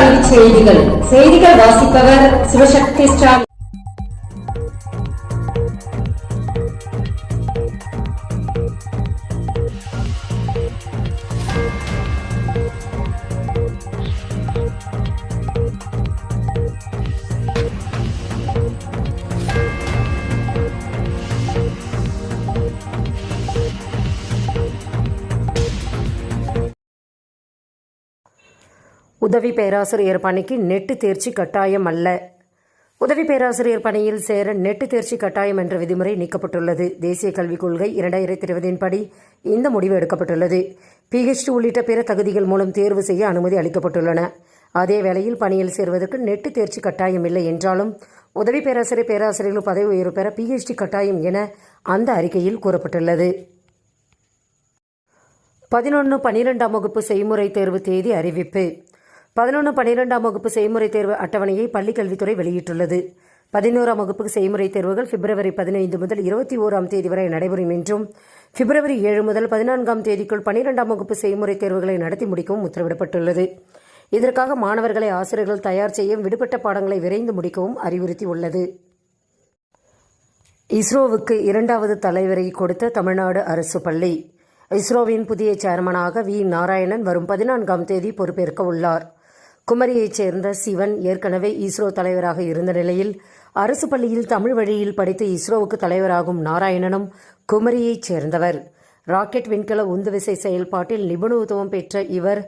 கல்வி செய்திகள் வாசிப்பவர் சிவசக்தி ஸ்டாலின். உதவி பேராசிரியர் பணிக்கு நெட்டு தேர்ச்சி கட்டாயம் அல்ல. உதவி பேராசிரியர் பணியில் சேர நெட்டு தேர்ச்சி கட்டாயம் என்ற விதிமுறை நீக்கப்பட்டுள்ளது. தேசிய கல்விக் கொள்கை 2020 படி இந்த முடிவு எடுக்கப்பட்டுள்ளது. PhD உள்ளிட்ட பிற தகுதிகள் மூலம் தேர்வு செய்ய அனுமதி அளிக்கப்பட்டுள்ளன. அதே வேளையில் பணியில் சேர்வதற்கு நெட்டு தேர்ச்சி கட்டாயம் இல்லை என்றாலும் உதவி பேராசிரியர்கள் பதவி உயர்வு பெற PhD கட்டாயம் என அந்த அறிக்கையில் கூறப்பட்டுள்ளது. 11-12ஆம் வகுப்பு செய்முறை தேர்வு தேதி அறிவிப்பு. 11-12ஆம் வகுப்பு செய்முறை தேர்வு அட்டவணையை பள்ளிக்கல்வித்துறை வெளியிட்டுள்ளது. 11ஆம் வகுப்பு செய்முறை தேர்வுகள் பிப்ரவரி 15 முதல் 21ஆம் தேதி வரை நடைபெறும் என்றும் பிப்ரவரி 7 முதல் 14ஆம் தேதிக்குள் 12ஆம் வகுப்பு செய்முறை தேர்வுகளை நடத்தி முடிக்கவும் உத்தரவிடப்பட்டுள்ளது. இதற்காக மாணவர்களை ஆசிரியர்கள் தயார் செய்ய விடுபட்ட பாடங்களை விரைந்து முடிக்கவும் அறிவுறுத்தியுள்ளது. இஸ்ரோவுக்கு 2வது தலைவரை கொடுத்த தமிழ்நாடு அரசு பள்ளி. இஸ்ரோவின் புதிய சேர்மனாக வி. நாராயணன் வரும் 14ஆம் தேதி பொறுப்பேற்க உள்ளார். குமரியைச் சேர்ந்த சிவன் ஏற்கனவே இஸ்ரோ தலைவராக இருந்த நிலையில் அரசு பள்ளியில் தமிழ் வழியில் படித்து இஸ்ரோவுக்கு தலைவராகும் நாராயணனும் குமரியைச் சேர்ந்தவர். ராக்கெட் விண்கல உந்துவிசை செயல்பாட்டில் நிபுணத்துவம் பெற்ற இவர்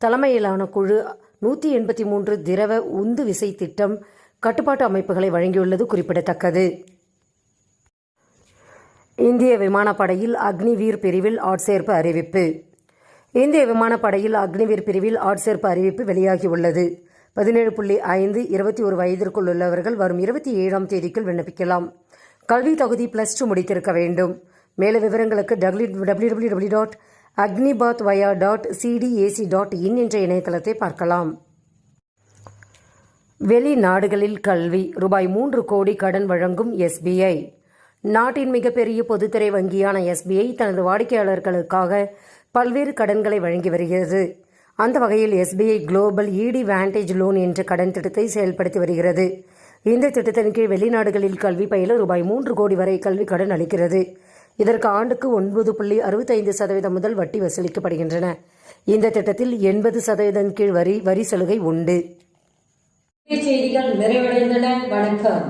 தலைமையிலான குழு 183 திரவ உந்து விசை திட்டம் கட்டுப்பாட்டு அமைப்புகளை வழங்கியுள்ளது குறிப்பிடத்தக்கது. இந்திய விமானப்படையில் அக்னிவீர் பிரிவில் ஆட்சேர்ப்பு அறிவிப்பு. இந்திய விமானப்படையில் அக்னிவீர் பிரிவில் ஆட்சேர்ப்பு அறிவிப்பு வெளியாகியுள்ளது. 17.5 21 வயதிற்குள் உள்ளவர்கள் வரும் 27ஆம் தேதிக்குள் விண்ணப்பிக்கலாம். கல்வி தகுதி +2 முடித்திருக்க வேண்டும். மேலும் விவரங்களுக்கு www.agnibathvaya.cdac.in என்ற இணையதளத்தை பார்க்கலாம். வெளிநாடுகளில் கல்வி ரூ. 3 கோடி கடன் வழங்கும் SBI. நாட்டின் மிகப்பெரிய பொதுத்துறை வங்கியான SBI தனது வாடிக்கையாளர்களுக்காக பல்வேறு கடன்களை வழங்கி வருகிறது. அந்த வகையில் SBI global ED vantage loan என்ற கடன் திட்டத்தை செயல்படுத்தி வருகிறது. இந்த திட்டத்தின் கீழ் வெளிநாடுகளில் கல்வி பயில ரூ. 3 கோடி வரை கல்வி கடன் அளிக்கிறது. இதற்கு ஆண்டுக்கு 9.65% முதல் வட்டி வசூலிக்கப்படுகின்றன. இந்த திட்டத்தில் 80% கீழ் வரி சலுகை உண்டு. செய்திகள் நிறைவடைந்தன. வணக்கம்.